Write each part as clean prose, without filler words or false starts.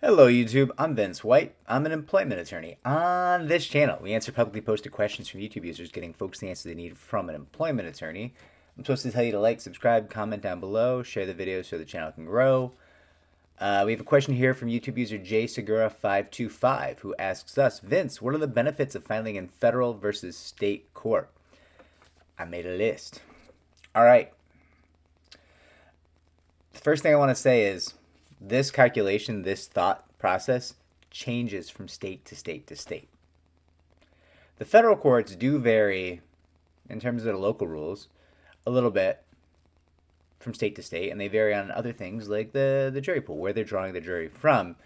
Hello, YouTube. I'm Vince White. I'm an employment attorney. On this channel, we answer publicly posted questions from YouTube users, getting folks the answer they need from an employment attorney. I'm supposed to tell you to like, subscribe, comment down below, share the video so the channel can grow. We have a question here from YouTube user jsegura525 who asks us, Vince, what are the benefits of filing in federal versus state court? I made a list. All right. The first thing I want to say is this calculation, this thought process changes from state to state to state. The federal courts do vary in terms of their local rules a little bit from state to state, and they vary on other things like the jury pool, where they're drawing the jury from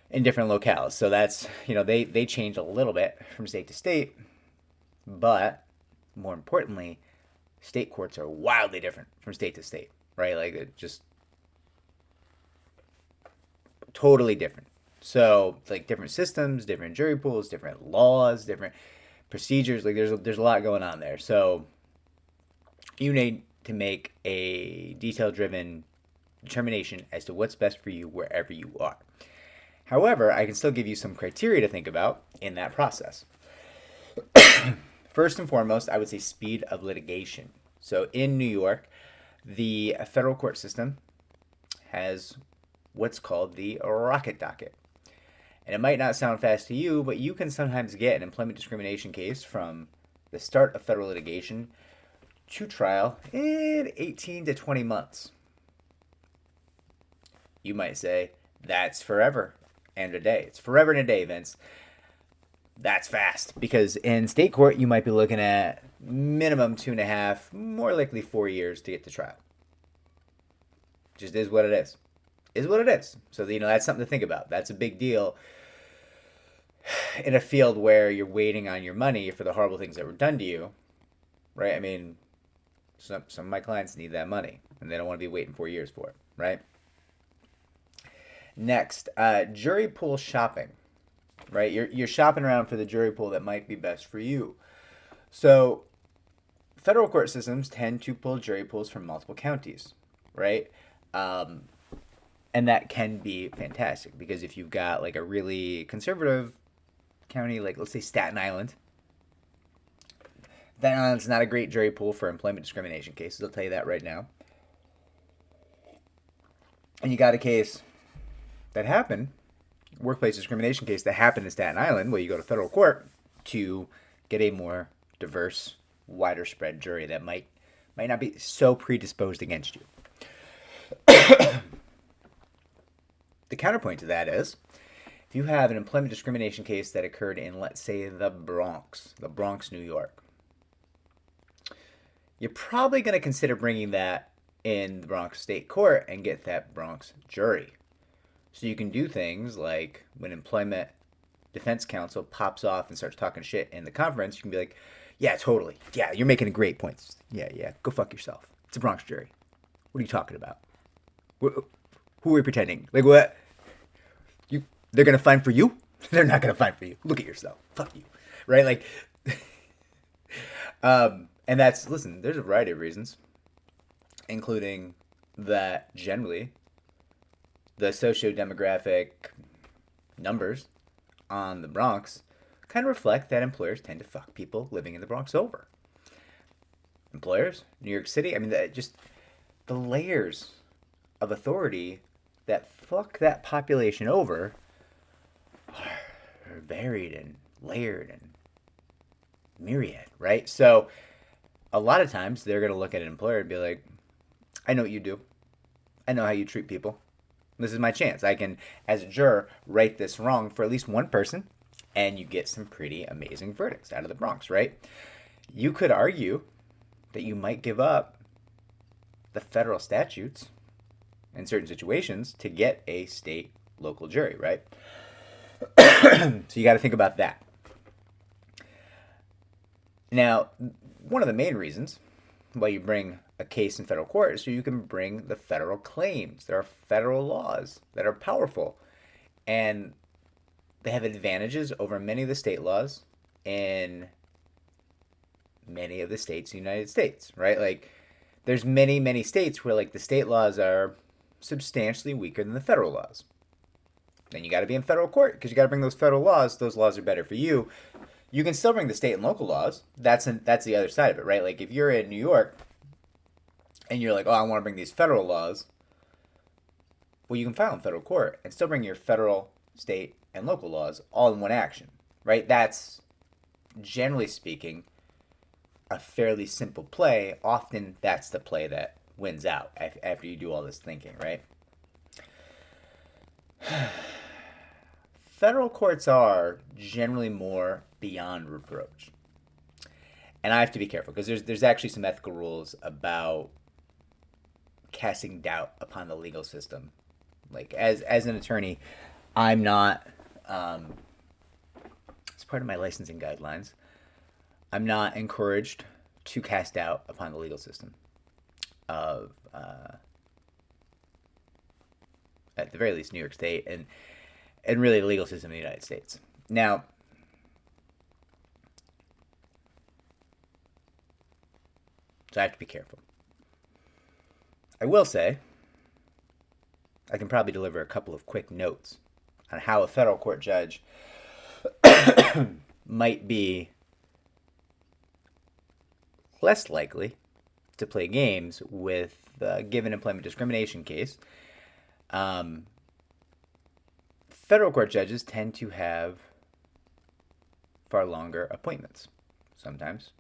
in different locales. So that's, they change a little bit from state to state, but more importantly, state courts are wildly different from state to state, right? Like it just totally different. So like different systems, different jury pools, different laws, different procedures. Like there's a lot going on there. So you need to make a detail-driven determination as to what's best for you wherever you are. However, I can still give you some criteria to think about in that process. First and foremost, I would say speed of litigation. So in New York, the federal court system has what's called the rocket docket. And it might not sound fast to you, but you can sometimes get an employment discrimination case from the start of federal litigation to trial in 18 to 20 months. You might say, that's forever and a day. It's forever and a day, Vince. That's fast, because in state court, you might be looking at minimum 2.5, more likely 4 years to get to trial. Just is what it is. Is what it is. So, that's something to think about. That's a big deal in a field where you're waiting on your money for the horrible things that were done to you, right? I mean, some of my clients need that money, and they don't want to be waiting 4 years for it, right? Next, jury pool shopping, right? You're shopping around for the jury pool that might be best for you. So, federal court systems tend to pull jury pools from multiple counties, right? And that can be fantastic, because if you've got like a really conservative county, like let's say Staten Island, Staten Island's not a great jury pool for employment discrimination cases. I'll tell you that right now. And you got a case that happened, workplace discrimination case that happened in Staten Island, where you go to federal court to get a more diverse, wider spread jury that might not be so predisposed against you. The counterpoint to that is, if you have an employment discrimination case that occurred in, let's say, the Bronx, New York, you're probably going to consider bringing that in the Bronx State Court and get that Bronx jury. So you can do things like when employment defense counsel pops off and starts talking shit in the conference, you can be like, yeah, totally. Yeah, you're making a great point. Yeah, go fuck yourself. It's a Bronx jury. What are you talking about? Who are we pretending? Like what? They're gonna find for you? They're not gonna find for you. Look at yourself. Fuck you. Right? Like and listen, there's a variety of reasons, including that generally the socio-demographic numbers on the Bronx kind of reflect that employers tend to fuck people living in the Bronx over. Employers, New York City, I mean, just the layers of authority that fuck that population over are varied and layered and myriad, right? So a lot of times they're going to look at an employer and be like, I know what you do. I know how you treat people. This is my chance. I can, as a juror, right this wrong for at least one person, and you get some pretty amazing verdicts out of the Bronx, right? You could argue that you might give up the federal statutes in certain situations to get a state local jury, right? So you got to think about that. Now, one of the main reasons why you bring a case in federal court is so you can bring the federal claims. There are federal laws that are powerful, and they have advantages over many of the state laws in many of the states in the United States, right? Like, there's many states where, like, the state laws are substantially weaker than the federal laws. then you got to be in federal court because you got to bring those federal laws. Those laws are better for you. You can still bring the state and local laws. That's the other side of it, right? Like if you're in New York and you're like, oh, I want to bring these federal laws. Well, you can file in federal court and still bring your federal, state, and local laws all in one action, right? That's, generally speaking, a fairly simple play. Often that's the play that wins out after you do all this thinking, right? Federal courts are generally more beyond reproach. And I have to be careful because there's actually some ethical rules about casting doubt upon the legal system. Like as an attorney, I'm not it's part of my licensing guidelines. I'm not encouraged to cast doubt upon the legal system of at the very least New York State and really the legal system in the United States. Now, so I have to be careful. I will say I can probably deliver a couple of quick notes on how a federal court judge might be less likely to play games with a given employment discrimination case. Federal court judges tend to have far longer appointments, sometimes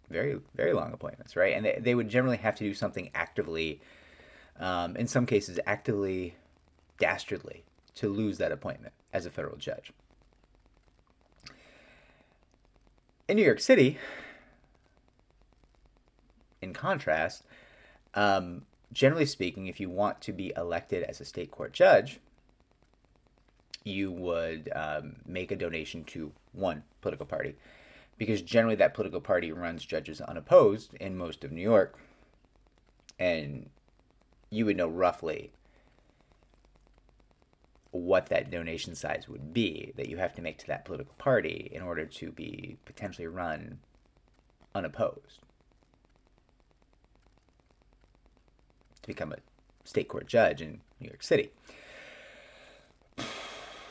very, very long appointments, right? And they would generally have to do something actively, in some cases actively, dastardly, to lose that appointment as a federal judge. In New York City, in contrast, generally speaking, if you want to be elected as a state court judge, you would make a donation to one political party, because generally that political party runs judges unopposed in most of New York, and you would know roughly what that donation size would be that you have to make to that political party in order to be potentially run unopposed to become a state court judge in New York City.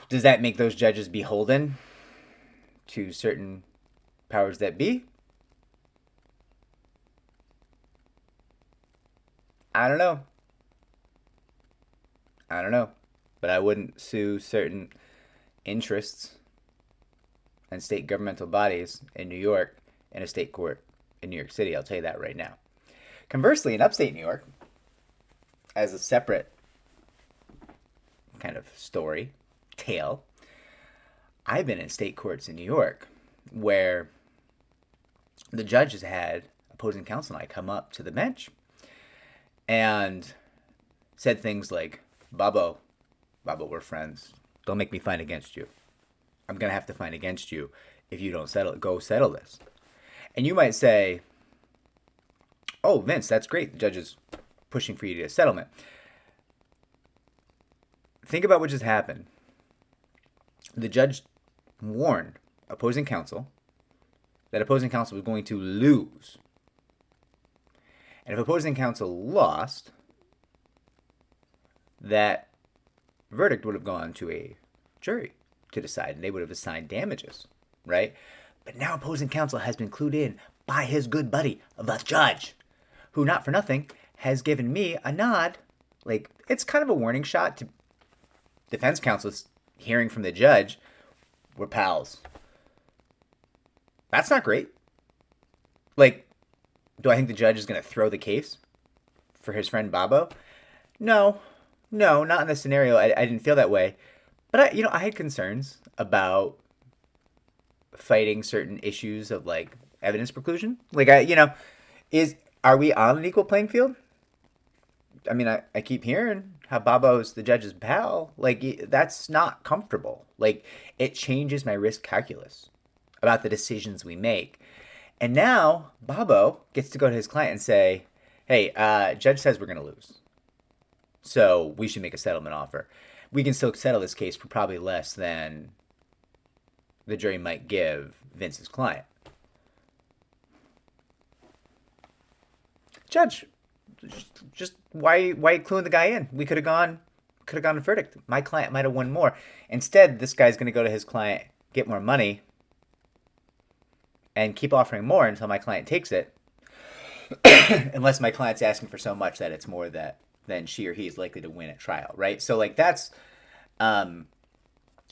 Does that make those judges beholden to certain powers that be? I don't know. But I wouldn't sue certain interests and state governmental bodies in New York in a state court in New York City. I'll tell you that right now. Conversely, in upstate New York, as a separate kind of story, tale, I've been in state courts in New York where the judge has had opposing counsel and I come up to the bench and said things like, Babo, we're friends. Don't make me fight against you. I'm going to have to fight against you if you don't go settle this. And you might say, oh, Vince, that's great. The judge is pushing for you to get a settlement. Think about what just happened. The judge warned opposing counsel that opposing counsel was going to lose. And if opposing counsel lost, that verdict would have gone to a jury to decide, and they would have assigned damages, right? But now opposing counsel has been clued in by his good buddy, the judge, who, not for nothing, has given me a nod. Like, it's kind of a warning shot to defense counsel's hearing from the judge, we're pals. That's not great. Like, do I think the judge is going to throw the case for his friend Babo? No, not in this scenario. I didn't feel that way. But I had concerns about fighting certain issues of like evidence preclusion. Like, are we on an equal playing field? I mean, I keep hearing how Babo's the judge's pal. Like, that's not comfortable. Like, it changes my risk calculus about the decisions we make. And now Babo gets to go to his client and say, hey, judge says we're going to lose, so we should make a settlement offer. We can still settle this case for probably less than the jury might give Vince's client. Judge, just why cluing the guy in? We could have gone could have gone a verdict. My client might have won more. Instead, this guy's going to go to his client, get more money, and keep offering more until my client takes it. Unless my client's asking for so much that it's more than she or he is likely to win at trial, right? So like that's, on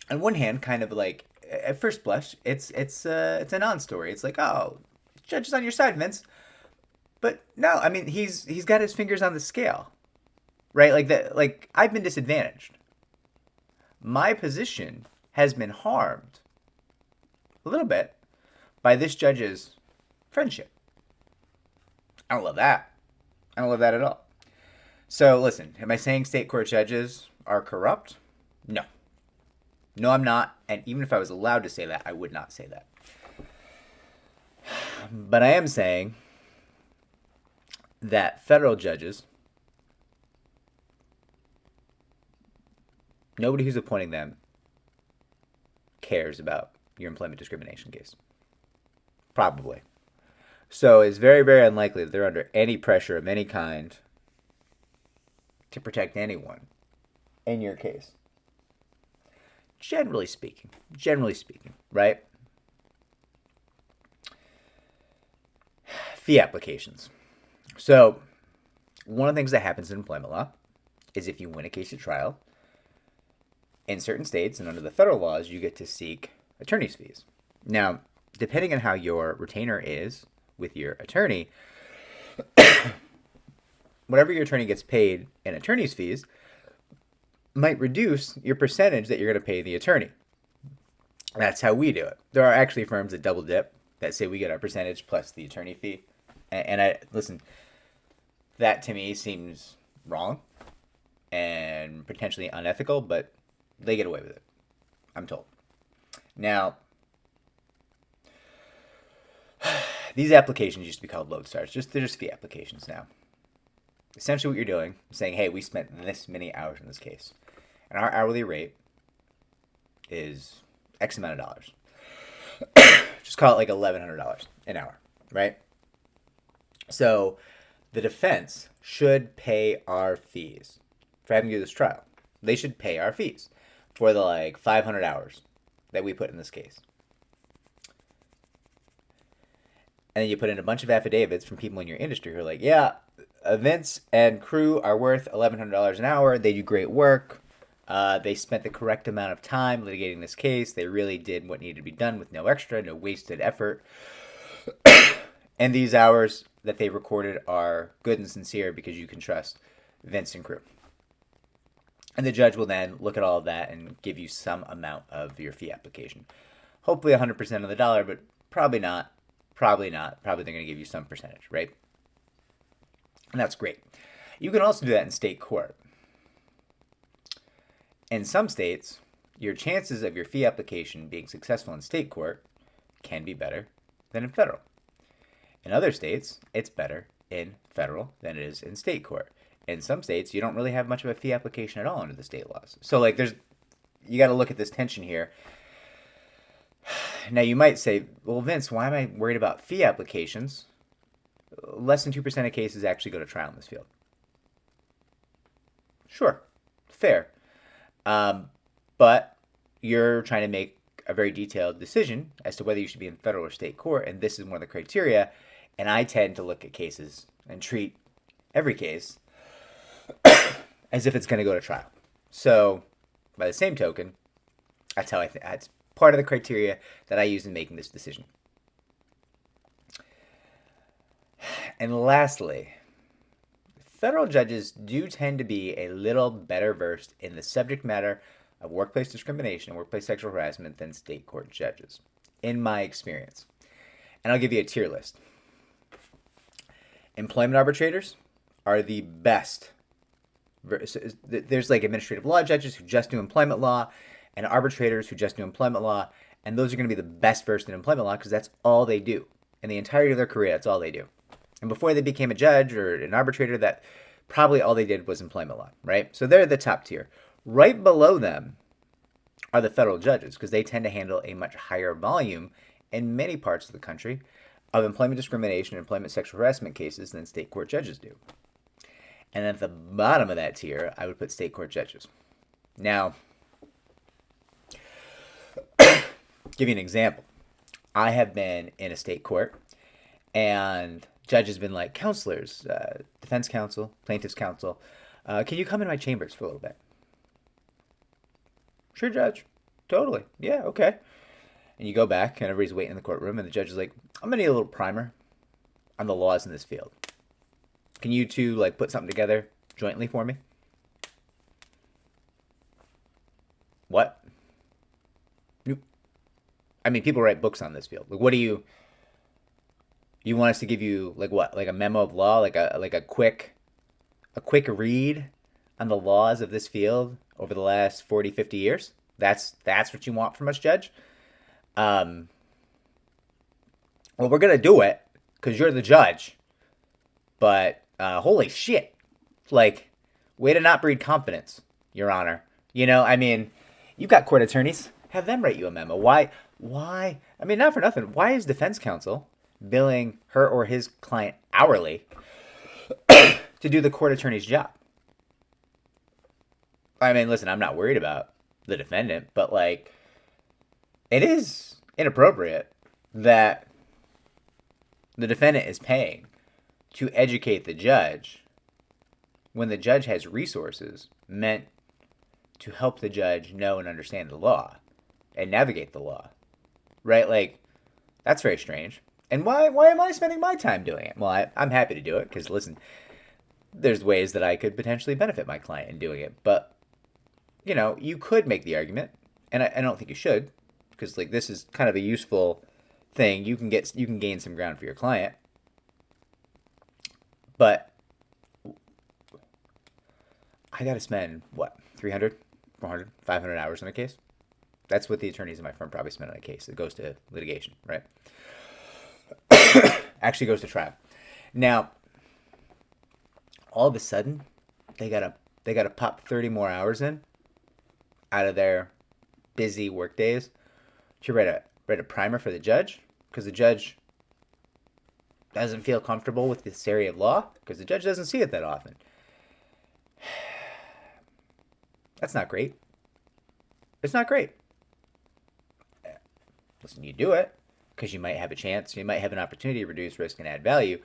one hand, kind of like at first blush, it's a non-story. It's like, oh, judge is on your side, Vince. But no, I mean he's got his fingers on the scale, right? Like I've been disadvantaged. My position has been harmed a little bit by this judge's friendship. I don't love that. I don't love that at all. So listen, am I saying state court judges are corrupt? No. No, I'm not. And even if I was allowed to say that, I would not say that. But I am saying that federal judges, nobody who's appointing them cares about your employment discrimination case. Probably. So it's very, very unlikely that they're under any pressure of any kind to protect anyone in your case. Generally speaking, right? Fee applications. So one of the things that happens in employment law is if you win a case at trial, in certain states and under the federal laws, you get to seek attorney's fees. Now, depending on how your retainer is with your attorney, whatever your attorney gets paid in attorney's fees might reduce your percentage that you're going to pay the attorney. That's how we do it. There are actually firms that double dip, that say we get our percentage plus the attorney fee. And I listen, that to me seems wrong and potentially unethical, but they get away with it, I'm told. Now, these applications used to be called lodestars. They're just fee applications now. Essentially what you're doing is saying, hey, we spent this many hours in this case, and our hourly rate is X amount of dollars. Just call it like $1,100 an hour, right? So the defense should pay our fees for having to do this trial. They should pay our fees for the like 500 hours that we put in this case. And then you put in a bunch of affidavits from people in your industry who are like, yeah, Vince and crew are worth $1,100 an hour. They do great work. They spent the correct amount of time litigating this case. They really did what needed to be done with no extra, no wasted effort. And these hours that they recorded are good and sincere because you can trust Vince and crew. And the judge will then look at all of that and give you some amount of your fee application. Hopefully 100% of the dollar, but probably not. Probably not. Probably they're going to give you some percentage, right? And that's great. You can also do that in state court. In some states, your chances of your fee application being successful in state court can be better than in federal. In other states, it's better in federal than it is in state court. In some states, you don't really have much of a fee application at all under the state laws. So like you got to look at this tension here. Now you might say, well, Vince, why am I worried about fee applications? Less than 2% of cases actually go to trial in this field. Sure, fair. But you're trying to make a very detailed decision as to whether you should be in federal or state court, and this is one of the criteria. And I tend to look at cases and treat every case as if it's going to go to trial. So, by the same token, that's how that's part of the criteria that I use in making this decision. And lastly, federal judges do tend to be a little better versed in the subject matter of workplace discrimination and workplace sexual harassment than state court judges, in my experience. And I'll give you a tier list. Employment arbitrators are the best. There's like administrative law judges who just do employment law and arbitrators who just do employment law. And those are going to be the best versed in employment law because that's all they do. In the entirety of their career, that's all they do. And before they became a judge or an arbitrator, that probably all they did was employment law, right? So they're the top tier. Right below them are the federal judges because they tend to handle a much higher volume in many parts of the country of employment discrimination and employment sexual harassment cases than state court judges do. And at the bottom of that tier, I would put state court judges. Now, give you an example. I have been in a state court, and judge has been like, counselors, defense counsel, plaintiff's counsel, can you come in my chambers for a little bit? Sure, judge. Totally. Yeah, okay. And you go back, and everybody's waiting in the courtroom, and the judge is like, I'm going to need a little primer on the laws in this field. Can you two, like, put something together jointly for me? What? Nope. I mean, people write books on this field. Like, what do you want us to give you, like, what? Like a memo of law? Like a quick read on the laws of this field over the last 40, 50 years? That's what you want from us, judge? Well, we're going to do it because you're the judge. But holy shit. Like, way to not breed confidence, Your Honor. You know, I mean, you've got court attorneys. Have them write you a memo. Why? I mean, not for nothing. Why is defense counsel billing her or his client hourly to do the court attorney's job? I mean, listen, I'm not worried about the defendant, but, like, it is inappropriate that the defendant is paying to educate the judge when the judge has resources meant to help the judge know and understand the law and navigate the law, right? Like, that's very strange. And why am I spending my time doing it? Well, I'm happy to do it because, listen, there's ways that I could potentially benefit my client in doing it. But, you know, you could make the argument, and I don't think you should, because, like, this is kind of a useful thing. You can gain some ground for your client. But I got to spend, what, 300, 400, 500 hours on a case? That's what the attorneys in my firm probably spend on a case. It goes to litigation, right? Actually goes to trial. Now, all of a sudden, they gotta pop 30 more hours in out of their busy work days to write a primer for the judge, because the judge doesn't feel comfortable with this area of law, because the judge doesn't see it that often. That's not great. It's not great. Listen, you do it because you might have a chance, you might have an opportunity to reduce risk and add value,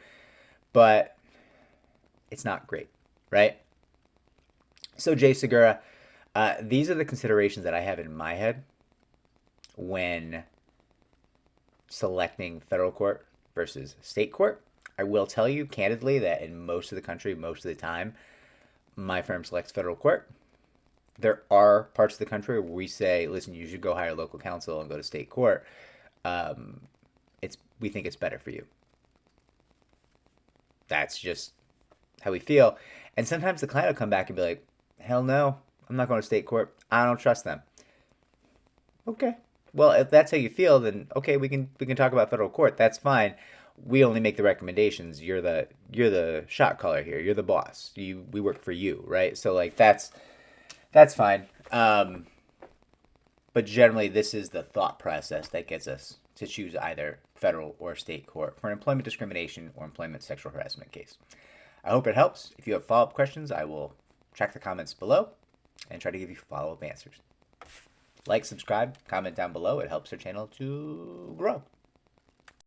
but it's not great, right? So, Jay Segura, these are the considerations that I have in my head when selecting federal court versus state court. I will tell you candidly that in most of the country, most of the time, my firm selects federal court. There are parts of the country where we say, listen, you should go hire local counsel and go to state court. We think it's better for you. That's just how we feel. And sometimes the client will come back and be like, hell no, I'm not going to state court. I don't trust them. Okay. Well, if that's how you feel, then okay, we can talk about federal court. That's fine. We only make the recommendations. You're the shot caller here. You're the boss. We work for you, right? So, like, that's fine. But generally, this is the thought process that gets us to choose either federal or state court for an employment discrimination or employment sexual harassment case. I hope it helps. If you have follow-up questions, I will check the comments below and try to give you follow-up answers. Like, subscribe, comment down below. It helps our channel to grow.